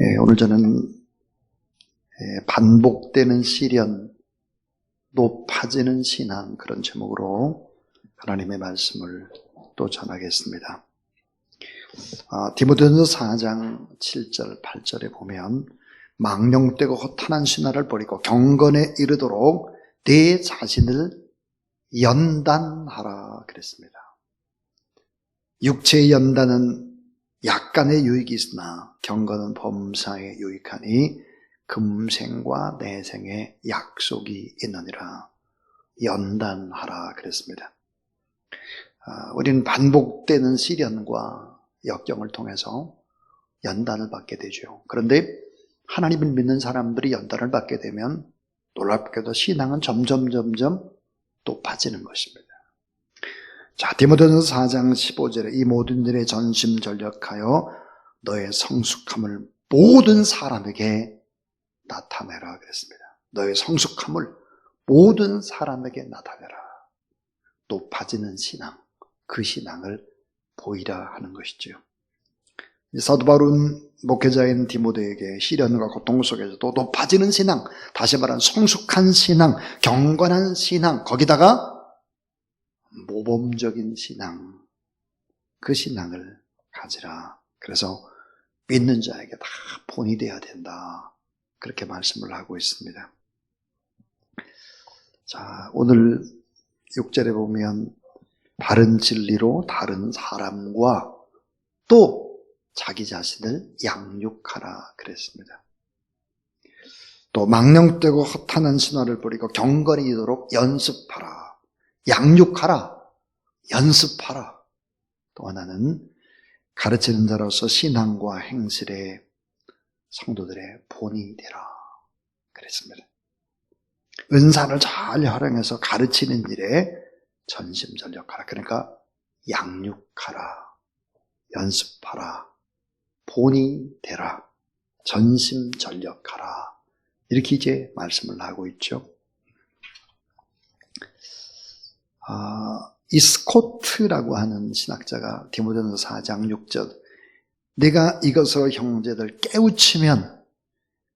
오늘 저는 반복되는 시련, 높아지는 신앙, 그런 제목으로 하나님의 말씀을 또 전하겠습니다. 디모데전서 4장 7절 8절에 보면 망령되고 허탄한 신화를 버리고 경건에 이르도록 내 자신을 연단하라 그랬습니다. 육체의 연단은 약간의 유익이 있으나 경건은 범사에 유익하니 금생과 내생에 약속이 있느니라. 연단하라 그랬습니다. 우리는 반복되는 시련과 역경을 통해서 연단을 받게 되죠. 그런데 하나님을 믿는 사람들이 연단을 받게 되면 놀랍게도 신앙은 점점 높아지는 것입니다. 자, 디모데전서 4장 15절에 이 모든 일에 전심전력하여 너의 성숙함을 모든 사람에게 나타내라 그랬습니다. 너의 성숙함을 모든 사람에게 나타내라. 높아지는 신앙, 그 신앙을 보이라 하는 것이죠. 사도 바울은 목회자인 디모데에게 시련과 고통 속에서도 높아지는 신앙, 다시 말하면 성숙한 신앙, 경건한 신앙, 거기다가 모범적인 신앙, 그 신앙을 가지라. 그래서 믿는 자에게 다 본이 되어야 된다. 그렇게 말씀을 하고 있습니다. 자, 오늘 6절에 보면 바른 진리로 다른 사람과 또 자기 자신을 양육하라 그랬습니다. 또 망령되고 허탄한 신화를 버리고 경건이 이도록 연습하라. 양육하라, 연습하라. 또 하나는 가르치는 자로서 신앙과 행실에 성도들의 본이 되라 그랬습니다. 은사를 잘 활용해서 가르치는 일에 전심전력하라. 그러니까 양육하라, 연습하라, 본이 되라, 전심전력하라. 이렇게 이제 말씀을 하고 있죠. 이 스코트라고 하는 신학자가 디모데전서 4장 6절 내가 이것으로 형제들 깨우치면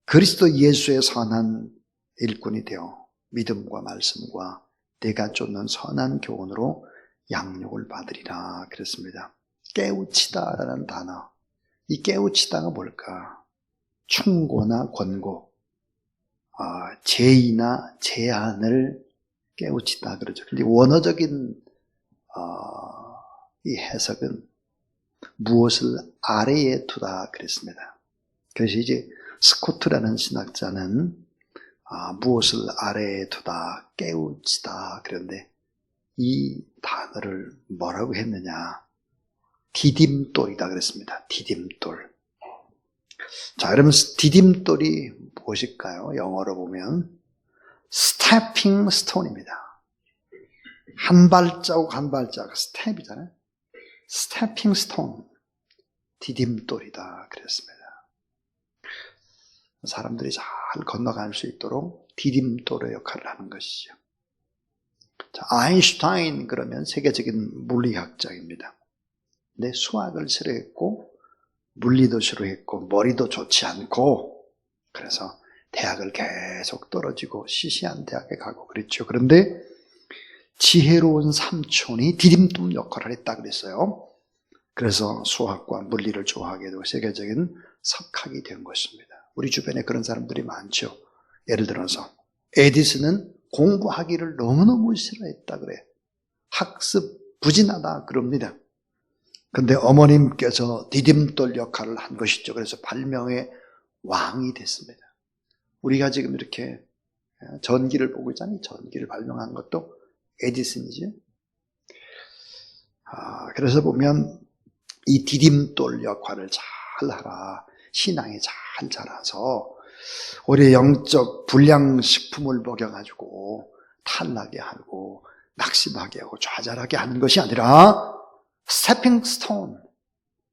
그리스도 예수의 선한 일꾼이 되어 믿음과 말씀과 내가 쫓는 선한 교훈으로 양육을 받으리라 그랬습니다. 깨우치다라는 단어, 이 깨우치다가 뭘까? 충고나 권고, 제의나 제안을 깨우치다 그러죠. 근데 원어적인 이 해석은 무엇을 아래에 두다 그랬습니다. 그래서 이제 스코트라는 신학자는 무엇을 아래에 두다, 깨우치다 그런데 이 단어를 뭐라고 했느냐? 디딤돌이다 그랬습니다. 디딤돌. 자, 여러분 디딤돌이 무엇일까요? 영어로 보면 스태핑 스톤입니다. 한 발자국 한 발자국 스텝이잖아요. 스태핑 스톤, 디딤돌이다 그랬습니다. 사람들이 잘 건너갈 수 있도록 디딤돌의 역할을 하는 것이죠. 자, 아인슈타인 그러면 세계적인 물리학자입니다. 근데 수학을 싫어했고 물리도 싫어했고 머리도 좋지 않고 그래서 대학을 계속 떨어지고 시시한 대학에 가고 그랬죠. 그런데 지혜로운 삼촌이 디딤돌 역할을 했다 그랬어요. 그래서 수학과 물리를 좋아하게 되고 세계적인 석학이 된 것입니다. 우리 주변에 그런 사람들이 많죠. 예를 들어서 에디슨은 공부하기를 너무너무 싫어했다 그래. 학습 부진하다 그럽니다. 근데 어머님께서 디딤돌 역할을 한 것이죠. 그래서 발명의 왕이 됐습니다. 우리가 지금 이렇게 전기를 보고 있잖아요. 전기를 발명한 것도 에디슨이지. 그래서 보면 이 디딤돌 역할을 잘 하라. 신앙이 잘 자라서 우리의 영적 불량식품을 먹여가지고 탈나게 하고 낙심하게 하고 좌절하게 하는 것이 아니라 스태핑 스톤,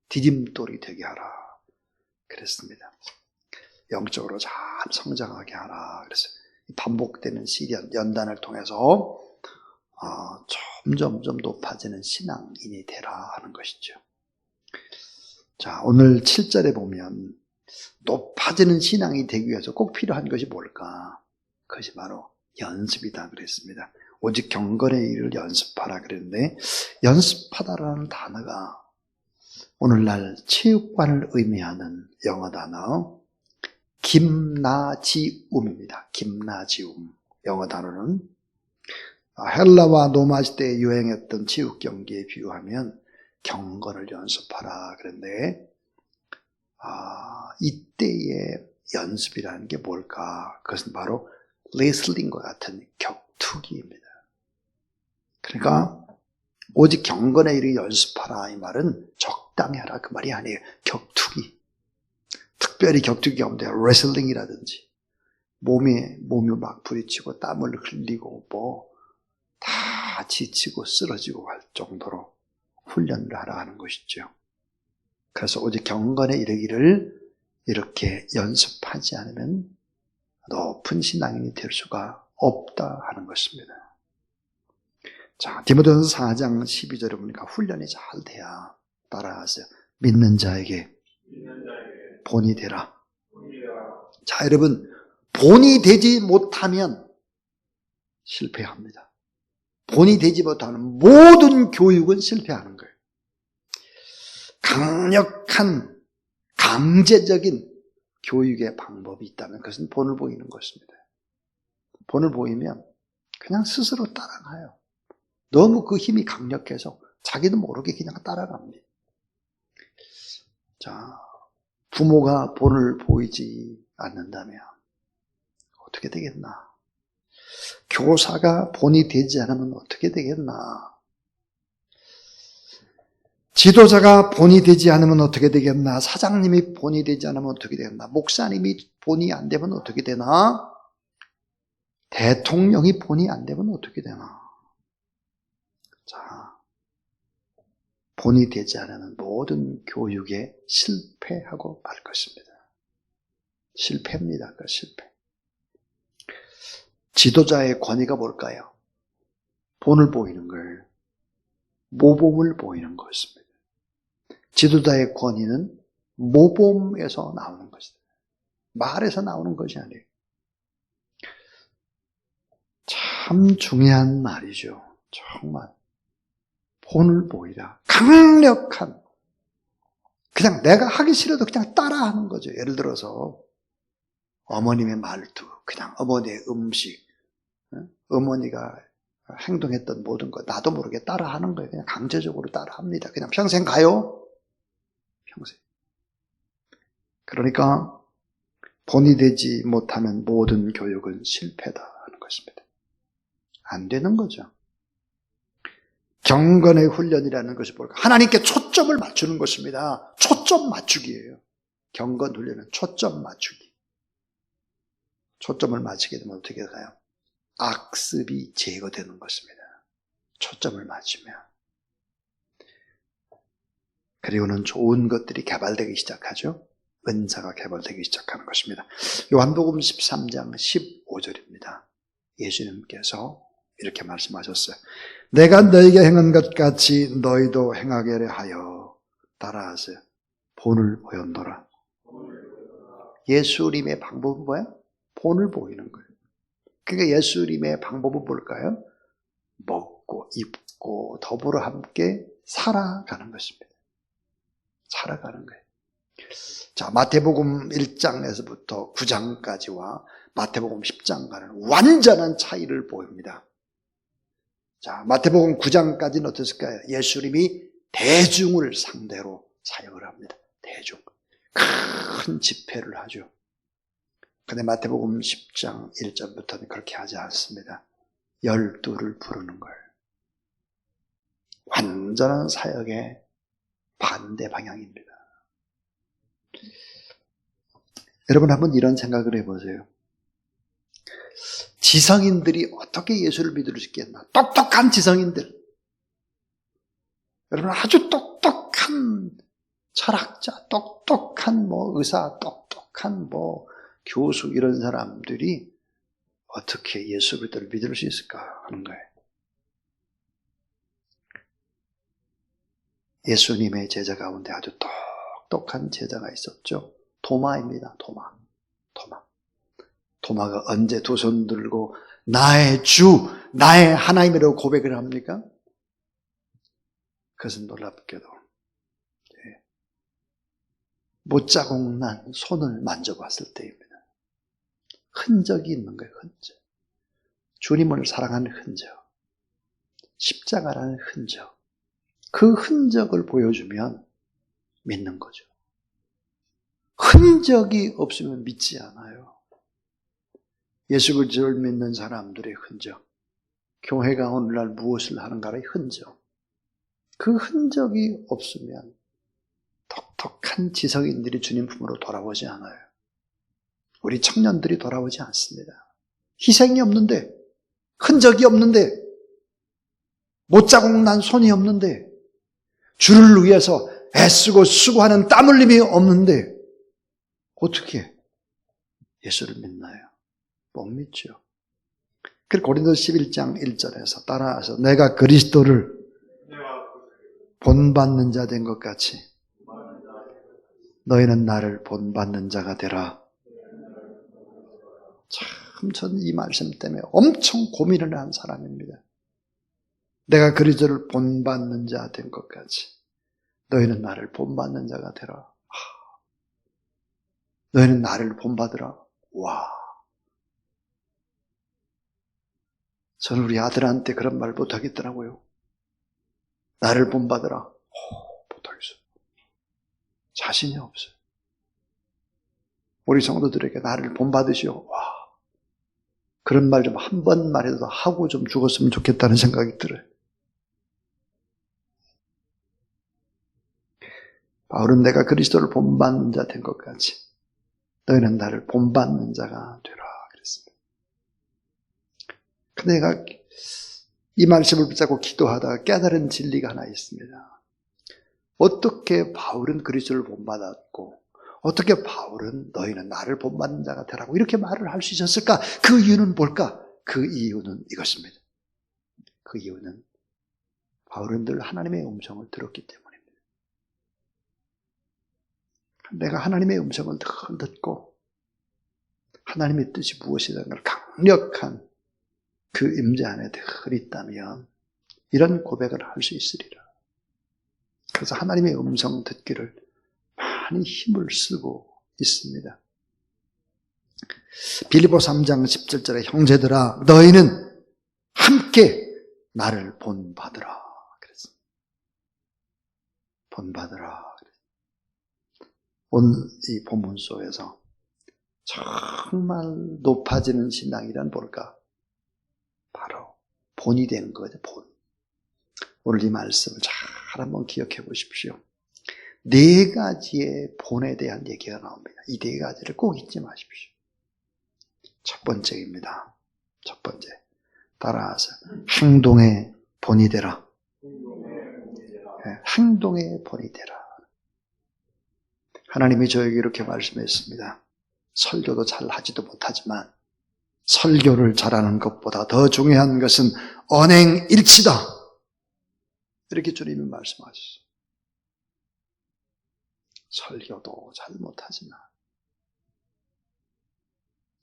디딤돌이 되게 하라 그랬습니다. 영적으로 잘 성장하게 하라. 그래서 반복되는 시련, 연단을 통해서 점점 높아지는 신앙인이 되라 하는 것이죠. 자, 오늘 7절에 보면 높아지는 신앙이 되기 위해서 꼭 필요한 것이 뭘까? 그것이 바로 연습이다 그랬습니다. 오직 경건의 일을 연습하라 그랬는데, 연습하다라는 단어가 오늘날 체육관을 의미하는 영어 단어 김나지움입니다. 김나지움. 영어 단어는 헬라와 로마 시대에 유행했던 체육 경기에 비유하면 경건을 연습하라 그런데, 이때의 연습이라는 게 뭘까? 그것은 바로 레슬링과 같은 격투기입니다. 그러니까 오직 경건의 일을 연습하라 이 말은 적당히 하라 그 말이 아니에요. 격투기. 특별히 격투기 가운데 레슬링이라든지 몸이 막 부딪히고 땀을 흘리고 다 지치고 쓰러지고 할 정도로 훈련을 하라 하는 것이죠. 그래서 오직 경건에 이르기를 이렇게 연습하지 않으면 높은 신앙인이 될 수가 없다 하는 것입니다. 자, 디모데전서 4장 12절에 보니까 훈련이 잘 돼야 따라하세요. 믿는 자에게 본이 되라. 자, 여러분, 본이 되지 못하면 실패합니다. 본이 되지 못하는 모든 교육은 실패하는 거예요. 강력한 강제적인 교육의 방법이 있다면 그것은 본을 보이는 것입니다. 본을 보이면 그냥 스스로 따라가요. 너무 그 힘이 강력해서 자기도 모르게 그냥 따라갑니다. 자, 부모가 본을 보이지 않는다면 어떻게 되겠나? 교사가 본이 되지 않으면 어떻게 되겠나? 지도자가 본이 되지 않으면 어떻게 되겠나? 사장님이 본이 되지 않으면 어떻게 되겠나? 목사님이 본이 안 되면 어떻게 되나? 대통령이 본이 안 되면 어떻게 되나? 자, 본이 되지 않으면 모든 교육에 실패하고 말 것입니다. 실패입니다. 그 실패. 지도자의 권위가 뭘까요? 본을 보이는 걸, 모범을 보이는 것입니다. 지도자의 권위는 모범에서 나오는 것이다. 말에서 나오는 것이 아니에요. 참 중요한 말이죠. 정말. 본을 보이라. 강력한. 그냥 내가 하기 싫어도 그냥 따라하는 거죠. 예를 들어서 어머님의 말투, 그냥 어머니의 음식, 어머니가 행동했던 모든 것 나도 모르게 따라하는 거예요. 그냥 강제적으로 따라합니다. 그냥 평생 가요. 평생. 그러니까 본이 되지 못하면 모든 교육은 실패다 하는 것입니다. 안 되는 거죠. 경건의 훈련이라는 것이 뭘까? 하나님께 초점을 맞추는 것입니다. 초점 맞추기예요. 경건 훈련은 초점 맞추기. 초점을 맞추게 되면 어떻게 될까요? 악습이 제거되는 것입니다. 초점을 맞추면. 그리고는 좋은 것들이 개발되기 시작하죠. 은사가 개발되기 시작하는 것입니다. 요한복음 13장 15절입니다. 예수님께서 이렇게 말씀하셨어요. 내가 너에게 행한 것 같이 너희도 행하게 하여 따라하세요. 본을 보였노라. 예수님의 방법은 뭐예요? 본을 보이는 거예요. 그러니까 예수님의 방법은 뭘까요? 먹고 입고 더불어 함께 살아가는 것입니다. 살아가는 거예요. 자, 마태복음 1장에서부터 9장까지와 마태복음 10장과는 완전한 차이를 보입니다. 자, 마태복음 9장까지는 어땠을까요? 예수님이 대중을 상대로 사역을 합니다. 대중. 큰 집회를 하죠. 근데 마태복음 10장 1절부터는 그렇게 하지 않습니다. 12를 부르는 걸. 완전한 사역의 반대 방향입니다. 여러분 한번 이런 생각을 해보세요. 지성인들이 어떻게 예수를 믿을 수 있겠나? 똑똑한 지성인들. 여러분 아주 똑똑한 철학자, 똑똑한 의사, 똑똑한 교수 이런 사람들이 어떻게 예수 그리스도를 믿을 수 있을까 하는 거예요. 예수님의 제자 가운데 아주 똑똑한 제자가 있었죠. 도마입니다. 도마가 언제 두 손 들고 나의 주, 나의 하나님이라고 고백을 합니까? 그것은 놀랍게도 못자국 난 손을 만져봤을 때입니다. 흔적이 있는 거예요. 흔적. 주님을 사랑하는 흔적, 십자가라는 흔적, 그 흔적을 보여주면 믿는 거죠. 흔적이 없으면 믿지 않아요. 예수 그리스도를 믿는 사람들의 흔적, 교회가 오늘날 무엇을 하는가의 흔적, 그 흔적이 없으면 독특한 지성인들이 주님 품으로 돌아오지 않아요. 우리 청년들이 돌아오지 않습니다. 희생이 없는데, 흔적이 없는데, 못자국 난 손이 없는데, 주를 위해서 애쓰고 수고하는 땀 흘림이 없는데 어떻게 예수를 믿나요? 못 믿죠. 그래서 고린도서 11장 1절에서 따라서 내가 그리스도를 본받는 자 된 것 같이 너희는 나를 본받는 자가 되라. 참 저는 이 말씀 때문에 엄청 고민을 한 사람입니다. 내가 그리스도를 본받는 자 된 것 같이 너희는 나를 본받는 자가 되라. 너희는 나를 본받으라. 와. 저는 우리 아들한테 그런 말 못하겠더라고요. 나를 본받으라. 못하겠어요. 자신이 없어요. 우리 성도들에게 나를 본받으시오. 와. 그런 말 좀 한 번 말해도 하고 좀 죽었으면 좋겠다는 생각이 들어요. 바울은 내가 그리스도를 본받는 자 된 것 같이 너희는 나를 본받는 자가 되라 그랬습니다. 근데 내가 이 말씀을 붙잡고 기도하다가 깨달은 진리가 하나 있습니다. 어떻게 바울은 그리스도를 본받았고 어떻게 바울은 너희는 나를 본받는 자가 되라고 이렇게 말을 할 수 있었을까? 그 이유는 뭘까? 그 이유는 이것입니다. 그 이유는 바울은 늘 하나님의 음성을 들었기 때문입니다. 내가 하나님의 음성을 늘 듣고 하나님의 뜻이 무엇이라는 걸 강력한 그 임재 안에 늘 있다면 이런 고백을 할 수 있으리라. 그래서 하나님의 음성 듣기를 많이 힘을 쓰고 있습니다. 빌립보 3장 17절에 형제들아 너희는 함께 나를 본받으라 그랬습니다. 본받으라. 오늘 이 본문 속에서 정말 높아지는 신앙이란 뭘까? 바로 본이 되는 거죠. 본. 오늘 이 말씀을 잘 한번 기억해 보십시오. 네 가지의 본에 대한 얘기가 나옵니다. 이 네 가지를 꼭 잊지 마십시오. 첫 번째입니다. 첫 번째. 따라서 행동의 본이 되라. 행동의 본이 되라. 하나님이 저에게 이렇게 말씀했습니다. 설교도 잘 하지도 못하지만 설교를 잘하는 것보다 더 중요한 것은 언행일치다. 이렇게 주님이 말씀하셨어요. 설교도 잘 못하지만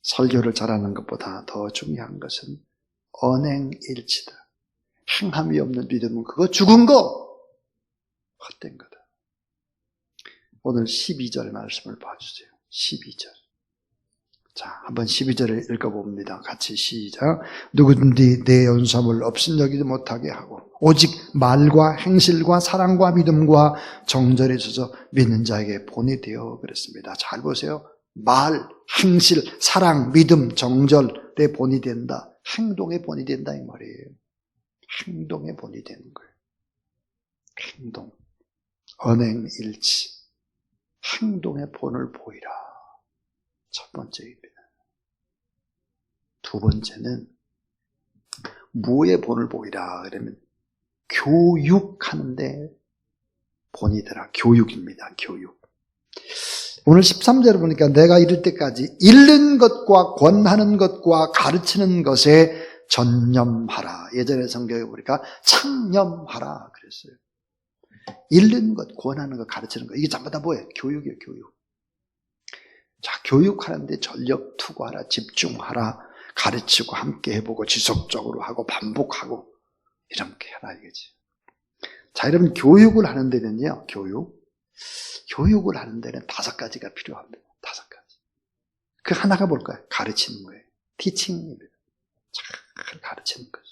설교를 잘하는 것보다 더 중요한 것은 언행일치다. 행함이 없는 믿음은 그거 죽은 거, 헛된 거다. 오늘 12절 말씀을 봐주세요. 12절. 자, 한번 12절을 읽어봅니다. 같이 시작. 누구든지 내 연수함을 업신여기지 못하게 하고 오직 말과 행실과 사랑과 믿음과 정절이 있어서 믿는 자에게 본이 되어 그랬습니다. 잘 보세요. 말, 행실, 사랑, 믿음, 정절의 본이 된다. 행동의 본이 된다 이 말이에요. 행동의 본이 되는 거예요. 행동, 언행일치. 행동의 본을 보이라. 첫 번째입니다. 두 번째는 무의 본을 보이라. 그러면 교육하는데 본이 되라. 교육입니다. 교육. 오늘 13절을 보니까 내가 이를 때까지 읽는 것과 권하는 것과 가르치는 것에 전념하라. 예전에 성경에 보니까 창념하라 그랬어요. 읽는 것, 권하는 것, 가르치는 것. 이게 전부 다 뭐예요? 교육이에요, 교육. 교육하는데 전력 투구하라, 집중하라, 가르치고 함께 해보고 지속적으로 하고 반복하고 이렇게 해라 이거지. 자, 여러분 교육을 하는 데는요, 교육을 하는 데는 5가지가 필요합니다. 5가지. 그 하나가 뭘까요? 가르치는 거예요. 티칭입니다. 잘 가르치는 거죠.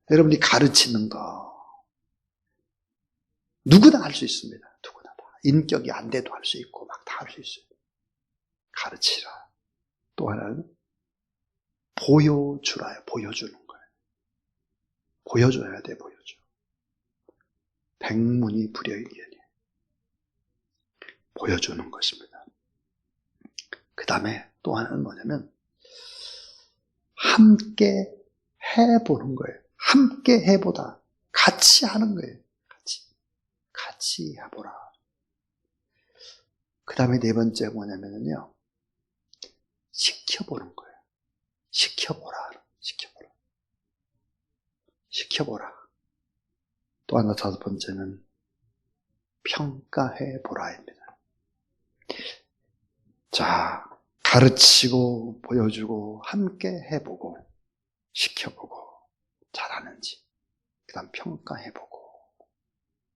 여러분이 가르치는 거 누구나 할 수 있습니다. 누구나 다. 인격이 안 돼도 할 수 있고 막 다 할 수 있어요. 가르치라. 또 하나는 보여주라요. 보여주는 거예요. 보여줘야 돼. 보여줘. 백문이 불여일견이에요. 보여주는 것입니다. 그 다음에 또 하나는 뭐냐면 함께 해보는 거예요. 함께 해보다. 같이 하는 거예요. 같이 해보라. 그 다음에 4번째가 뭐냐면요, 시켜보는 거예요. 시켜보라. 또 하나 5번째는 평가해보라입니다. 자, 가르치고 보여주고 함께 해보고 시켜보고 잘하는지, 그 다음 평가해보고,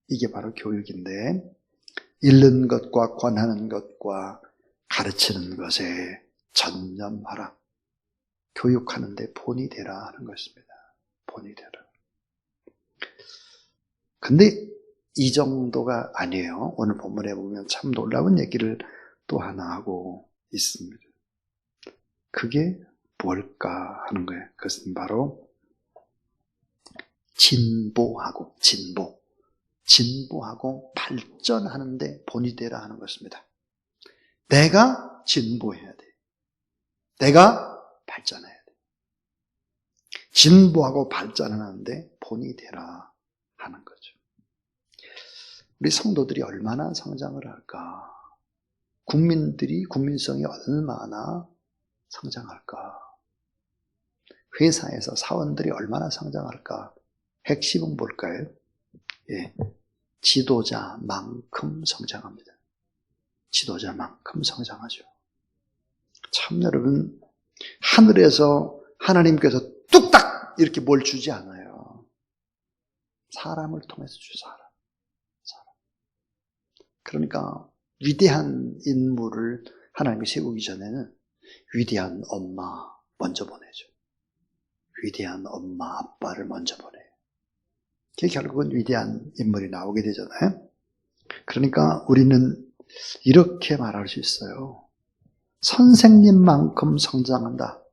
이게 바로 교육인데, 읽는 것과 권하는 것과 가르치는 것에 전념하라. 교육하는데 본이 되라 하는 것입니다. 본이 되라. 근데 이 정도가 아니에요. 오늘 본문에 보면 참 놀라운 얘기를 또 하나 하고 있습니다. 그게 뭘까 하는 거예요. 그것은 바로 진보하고 발전하는데 본이 되라 하는 것입니다. 내가 진보해야 돼. 내가 발전해야 돼. 진보하고 발전하는데 본이 되라 하는 거죠. 우리 성도들이 얼마나 성장을 할까? 국민성이 얼마나 성장할까? 회사에서 사원들이 얼마나 성장할까? 핵심은 뭘까요? 예, 지도자만큼 성장합니다. 지도자만큼 성장하죠. 참 여러분, 하늘에서 하나님께서 뚝딱 이렇게 뭘 주지 않아요. 사람을 통해서 사람. 그러니까 위대한 인물을 하나님이 세우기 전에는 위대한 엄마 먼저 보내죠. 위대한 엄마, 아빠를 먼저 보내요. 그게 결국은 위대한 인물이 나오게 되잖아요. 그러니까 우리는 이렇게 말할 수 있어요. 선생님만큼 성장한다.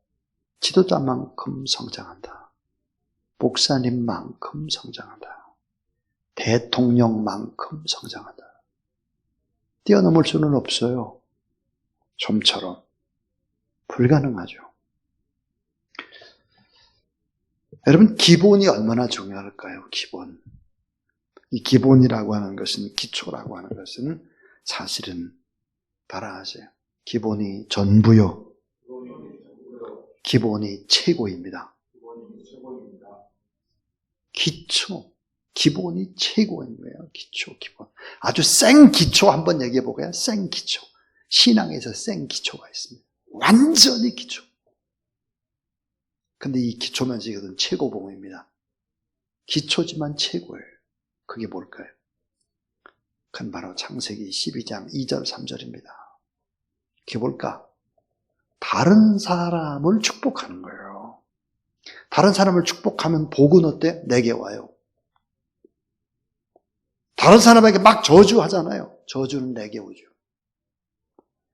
지도자만큼 성장한다. 목사님만큼 성장한다. 대통령만큼 성장한다. 뛰어넘을 수는 없어요. 좀처럼. 불가능하죠. 여러분, 기본이 얼마나 중요할까요? 기본. 이 기본이라고 하는 것은, 기초라고 하는 것은 사실은 따라하세요. 기본이 전부요. 기본이 최고입니다. 기초. 기본이 최고인 거예요. 기초. 아주 생 기초 한번 얘기해 볼까요? 생 기초. 신앙에서 생 기초가 있습니다. 완전히 기초. 근데 이 기초면서 이것은 최고봉입니다. 기초지만 최고예요. 그게 뭘까요? 그건 바로 창세기 12장 2절 3절입니다. 그게 뭘까? 다른 사람을 축복하는 거예요. 다른 사람을 축복하면 복은 어때? 내게 와요. 다른 사람에게 막 저주하잖아요. 저주는 내게 오죠.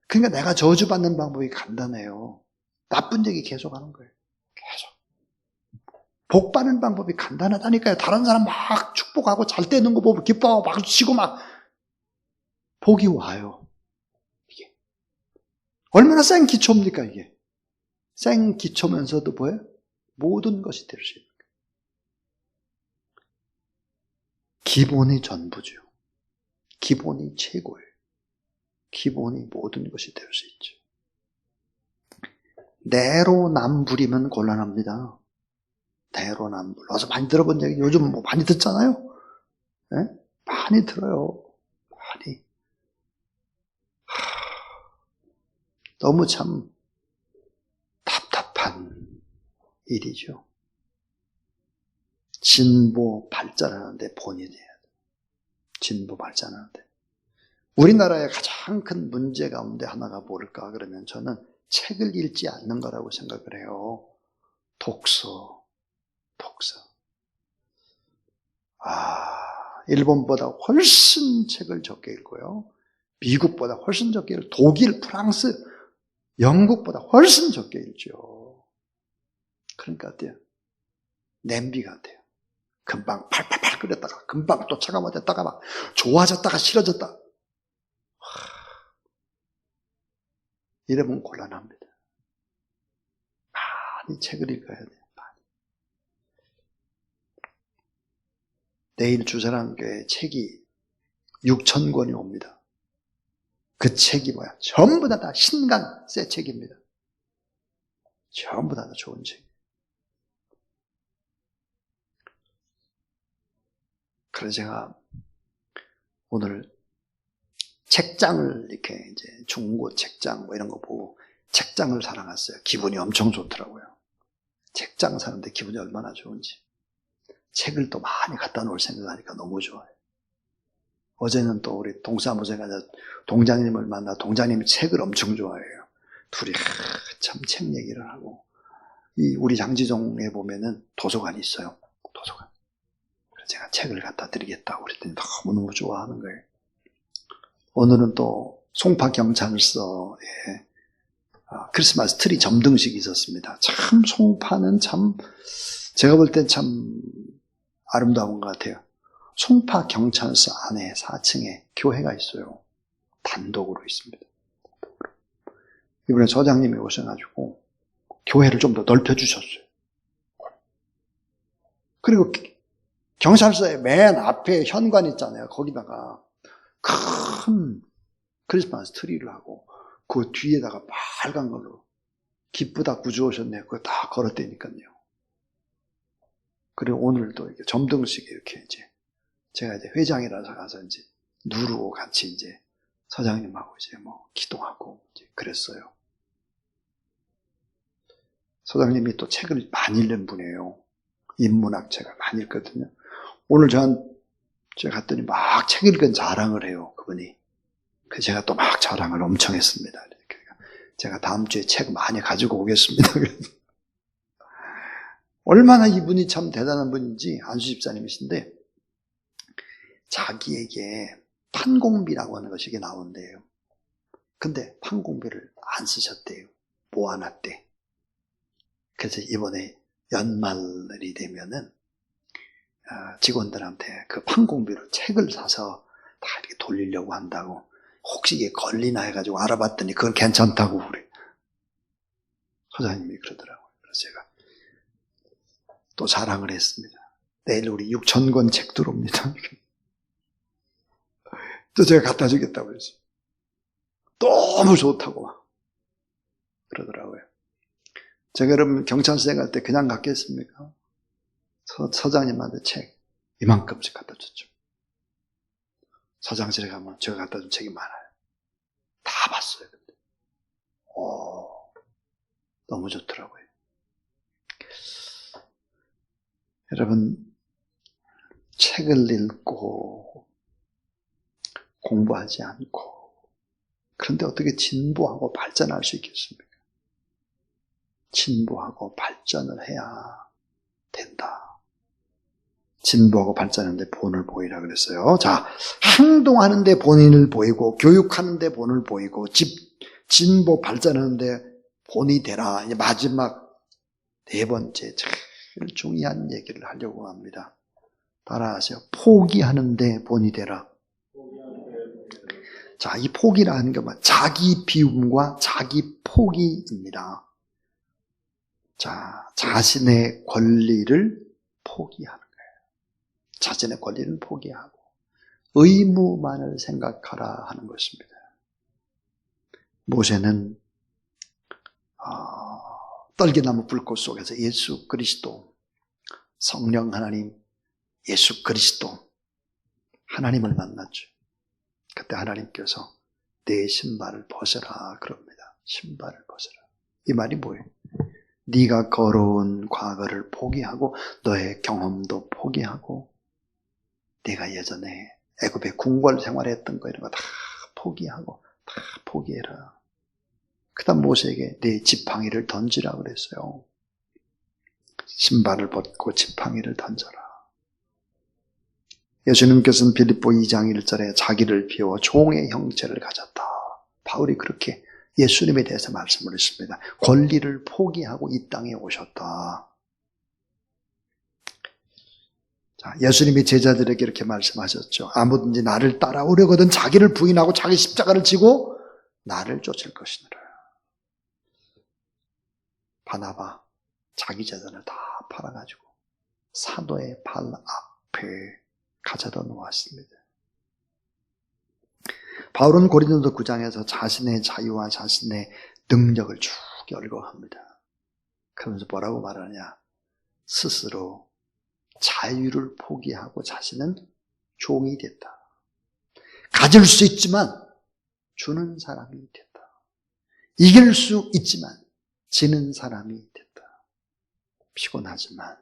그러니까 내가 저주받는 방법이 간단해요. 나쁜 얘기 계속하는 거예요. 계속. 복 받는 방법이 간단하다니까요. 다른 사람 막 축복하고 잘 되는 거 보고 기뻐하고 막 치고 막 복이 와요. 이게 얼마나 센 기초입니까 이게? 센 기초면서도 뭐예요? 모든 것이 될 수 있는 거예요. 기본이 전부죠. 기본이 최고예요. 기본이 모든 것이 될 수 있죠. 내로남불이면 곤란합니다. 내로남불. 어서 많이 들어본 얘기, 요즘 뭐 많이 듣잖아요? 네? 많이 들어요. 많이. 너무 참 답답한 일이죠. 진보 발전하는데 본인이 해야 돼요. 진보 발전하는데. 우리나라의 가장 큰 문제 가운데 하나가 뭘까 그러면 저는 책을 읽지 않는 거라고 생각을 해요. 독서. 일본보다 훨씬 책을 적게 읽고요. 미국보다 훨씬 적게 읽고, 독일, 프랑스, 영국보다 훨씬 적게 읽죠. 그러니까 어때요? 냄비 같아요. 금방 팔팔팔 끓였다가 금방 또 차가워졌다가 막 좋아졌다가 싫어졌다. 이러면 곤란합니다. 많이 책을 읽어야 돼요. 내일 주사랑교회 책이 6,000권이 옵니다. 그 책이 뭐야? 전부 다 신강 새 책입니다. 전부 다 좋은 책. 그래서 제가 오늘 책장을 이렇게 이제 중고 책장 뭐 이런 거 보고 책장을 사랑했어요. 기분이 엄청 좋더라고요. 책장 사는데 기분이 얼마나 좋은지. 책을 또 많이 갖다 놓을 생각하니까 너무 좋아요. 어제는 또 우리 동사무소에 가서 동장님을 만나 동장님이 책을 엄청 좋아해요. 둘이 참 책 얘기를 하고. 우리 장지종에 보면은 도서관이 있어요. 도서관. 그래서 제가 책을 갖다 드리겠다고 그랬더니 너무너무 좋아하는 거예요. 오늘은 또 송파경찰서에 크리스마스 트리 점등식이 있었습니다. 참 송파는 참 제가 볼 땐 참 아름다운 것 같아요. 송파경찰서 안에 4층에 교회가 있어요. 단독으로 있습니다. 이번에 서장님이 오셔가지고 교회를 좀 더 넓혀주셨어요. 그리고 경찰서의 맨 앞에 현관 있잖아요. 거기다가 큰 크리스마스 트리를 하고 그 뒤에다가 빨간 걸로 기쁘다 구주오셨네. 그거 다 걸었다니까요. 그리고 오늘도 이렇게 점등식에 이렇게 이제 제가 이제 회장이라서 가서 이제 누르고 같이 이제 서장님하고 이제 뭐 기도하고 이제 그랬어요. 서장님이 또 책을 많이 읽는 분이에요. 인문학 책을 많이 읽거든요. 오늘 제가 갔더니 막 책 읽은 자랑을 해요, 그분이. 그래서 제가 또 막 자랑을 엄청 했습니다. 그러니까 제가 다음 주에 책 많이 가지고 오겠습니다. 얼마나 이분이 참 대단한 분인지 안수 집사님이신데 자기에게 판공비라고 하는 것이 나온대요. 근데 판공비를 안 쓰셨대요. 모아놨대. 그래서 이번에 연말이 되면은 직원들한테 그 판공비로 책을 사서 다 이렇게 돌리려고 한다고. 혹시 이게 걸리나 해가지고 알아봤더니 그건 괜찮다고 그래. 소장님이 그러더라고요. 그래서 제가 또 자랑을 했습니다. 내일 우리 6,000권 책 들어옵니다. 또 제가 갖다 주겠다고 그랬어요. 너무 좋다고 막 그러더라고요. 제가 여러분 경찰서에 갈 때 그냥 갔겠습니까? 서장님한테 책 이만큼씩 갖다 줬죠. 서장실에 가면 제가 갖다 준 책이 많아요. 다 봤어요. 근데. 너무 좋더라고요. 여러분 책을 읽고 공부하지 않고 그런데 어떻게 진보하고 발전할 수 있겠습니까? 진보하고 발전을 해야 된다. 진보하고 발전하는데 본을 보이라 그랬어요. 자, 행동하는데 본인을 보이고 교육하는데 본을 보이고 진보 발전하는데 본이 되라. 이제 마지막 네 번째 제일 중요한 얘기를 하려고 합니다. 따라하세요. 포기하는데 본이 되라. 자, 이 포기라는 게 뭐 자기 비움과 자기 포기입니다. 자, 자신의 권리를 포기하는 거예요. 자신의 권리를 포기하고 의무만을 생각하라 하는 것입니다. 모세는 떨기나무 불꽃 속에서 예수 그리스도, 성령 하나님, 예수 그리스도 하나님을 만났죠. 그때 하나님께서 내 신발을 벗어라 그럽니다. 신발을 벗어라. 이 말이 뭐예요? 네가 걸어온 과거를 포기하고 너의 경험도 포기하고 네가 예전에 애굽의 궁궐 생활했던 거 이런 거 다 포기하고 다 포기해라. 그 다음 모세에게 네 지팡이를 던지라 그랬어요. 신발을 벗고 지팡이를 던져라. 예수님께서는 빌립보 2장 1절에 자기를 비워 종의 형체를 가졌다. 바울이 그렇게 예수님에 대해서 말씀을 했습니다. 권리를 포기하고 이 땅에 오셨다. 자, 예수님이 제자들에게 이렇게 말씀하셨죠. 아무든지 나를 따라오려거든 자기를 부인하고 자기 십자가를 지고 나를 쫓을 것이니라. 바나바 자기 재산을 다 팔아가지고 사도의 발 앞에 가져다 놓았습니다. 바울은 고린도서 9장에서 자신의 자유와 자신의 능력을 쭉 열거합니다. 그러면서 뭐라고 말하냐? 스스로 자유를 포기하고 자신은 종이 됐다. 가질 수 있지만 주는 사람이 됐다. 이길 수 있지만 지는 사람이 됐다. 피곤하지만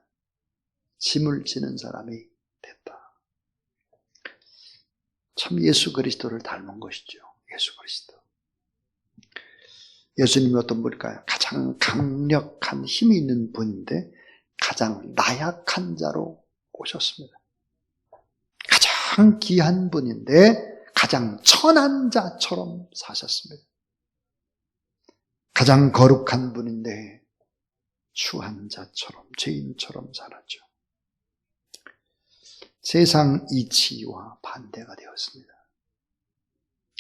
짐을 지는 사람이 됐다. 참 예수 그리스도를 닮은 것이죠. 예수 그리스도. 예수님이 어떤 분일까요? 가장 강력한 힘이 있는 분인데 가장 나약한 자로 오셨습니다. 가장 귀한 분인데 가장 천한 자처럼 사셨습니다. 가장 거룩한 분인데 추한 자처럼 죄인처럼 살았죠. 세상 이치와 반대가 되었습니다.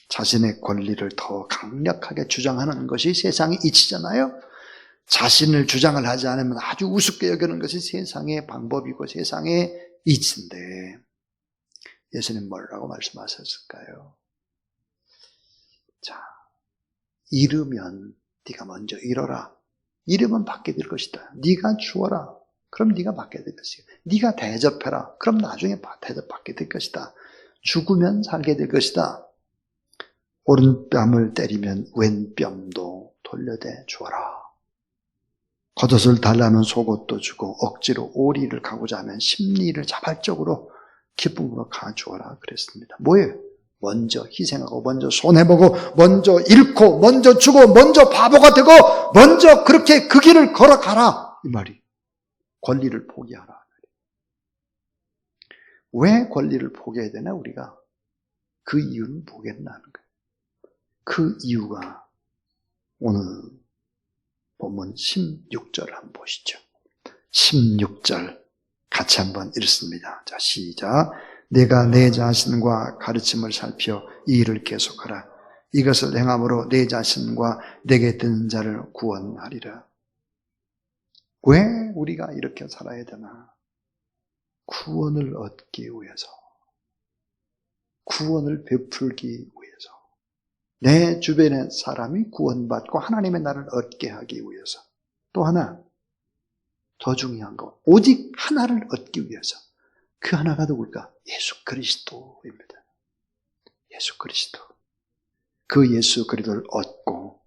자신의 권리를 더 강력하게 주장하는 것이 세상의 이치잖아요. 자신을 주장을 하지 않으면 아주 우습게 여기는 것이 세상의 방법이고 세상의 이치인데 예수님 뭐라고 말씀하셨을까요? 자, 잃으면 네가 먼저 잃어라. 잃으면 받게 될 것이다. 네가 주어라. 그럼 네가 받게 될 것이다. 네가 대접해라. 그럼 나중에 대접받게 될 것이다. 죽으면 살게 될 것이다. 오른뺨을 때리면 왼뺨도 돌려대 주어라. 겉옷을 달라는 속옷도 주고 억지로 오리를 가고자 하면 심리를 자발적으로 기쁨으로 가주어라 그랬습니다. 뭐예요? 먼저 희생하고 먼저 손해보고 먼저 잃고 먼저 주고 먼저 바보가 되고 먼저 그렇게 그 길을 걸어가라 이 말이. 권리를 포기하라. 왜 권리를 포기해야 되나 우리가? 그 이유는 뭐겠나 하는 거예요. 그 이유가 오늘 본문 16절 한번 보시죠. 16절 같이 한번 읽습니다. 자, 시작. 내가 내 자신과 가르침을 살펴 이 일을 계속하라. 이것을 행함으로 내 자신과 내게 듣는 자를 구원하리라. 왜 우리가 이렇게 살아야 되나? 구원을 얻기 위해서. 구원을 베풀기 위해서. 내 주변의 사람이 구원받고 하나님의 나라를 얻게 하기 위해서. 또 하나, 더 중요한 거, 오직 하나를 얻기 위해서. 그 하나가 누굴까? 예수 그리스도입니다. 예수 그리스도. 그 예수 그리스도를 얻고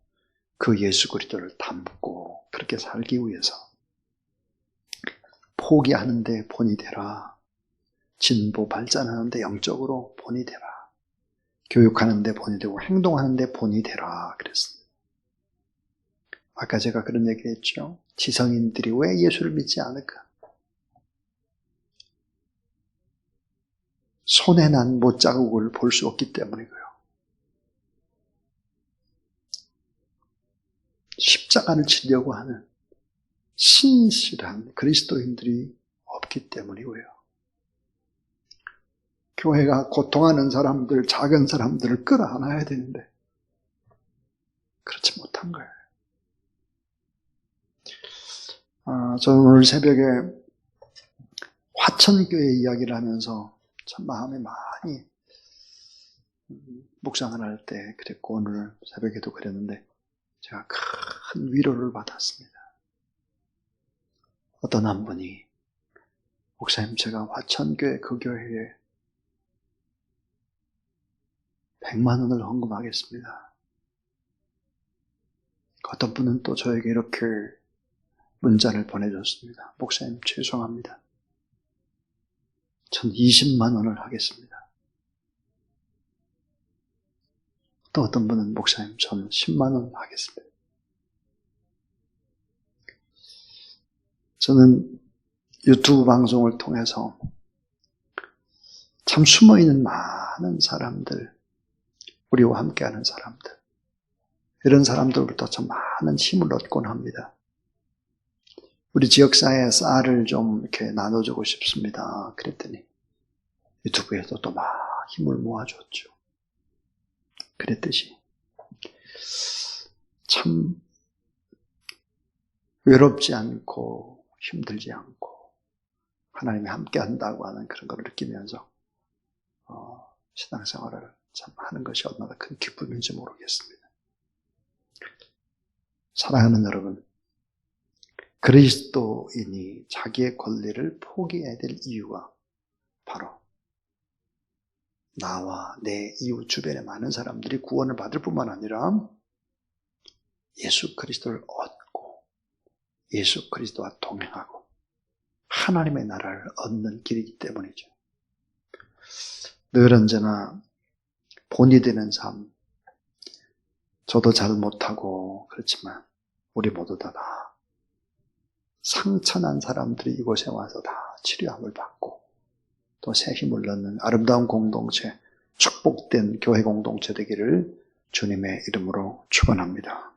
그 예수 그리스도를 닮고 그렇게 살기 위해서 포기하는데 본이 되라. 진보 발전하는데 영적으로 본이 되라. 교육하는데 본이 되고 행동하는데 본이 되라 그랬습니다. 아까 제가 그런 얘기했죠. 지성인들이 왜 예수를 믿지 않을까? 손에 난 못자국을 볼 수 없기 때문이고요. 십자가를 지려고 하는 신실한 그리스도인들이 없기 때문이고요. 교회가 고통하는 사람들, 작은 사람들을 끌어안아야 되는데 그렇지 못한 거예요. 저는 오늘 새벽에 화천교회 이야기를 하면서 참 마음에 많이 묵상을 할 때 그랬고 오늘 새벽에도 그랬는데 제가 큰 위로를 받았습니다. 어떤 한 분이 목사님 제가 화천교회 그 교회에 100만 원을 헌금하겠습니다. 어떤 분은 또 저에게 이렇게 문자를 보내줬습니다. 목사님 죄송합니다. 전 20만 원을 하겠습니다. 또 어떤 분은 목사님 전 10만 원 하겠습니다. 저는 유튜브 방송을 통해서 참 숨어있는 많은 사람들, 우리와 함께하는 사람들, 이런 사람들부터 참 많은 힘을 얻곤 합니다. 우리 지역사회에 쌀을 좀 이렇게 나눠주고 싶습니다. 그랬더니 유튜브에서 또 막 힘을 모아줬죠. 그랬듯이 참 외롭지 않고 힘들지 않고 하나님이 함께한다고 하는 그런 걸 느끼면서 신앙생활을 참 하는 것이 얼마나 큰 기쁨인지 모르겠습니다. 사랑하는 여러분, 그리스도인이 자기의 권리를 포기해야 될 이유가 바로 나와 내 이웃 주변의 많은 사람들이 구원을 받을 뿐만 아니라 예수 그리스도를 얻고 예수 그리스도와 동행하고 하나님의 나라를 얻는 길이기 때문이죠. 늘 언제나 본이 되는 삶, 저도 잘 못하고 그렇지만 우리 모두 다 상처난 사람들이 이곳에 와서 다 치료함을 받고 또 새 힘을 넣는 아름다운 공동체, 축복된 교회 공동체 되기를 주님의 이름으로 축원합니다.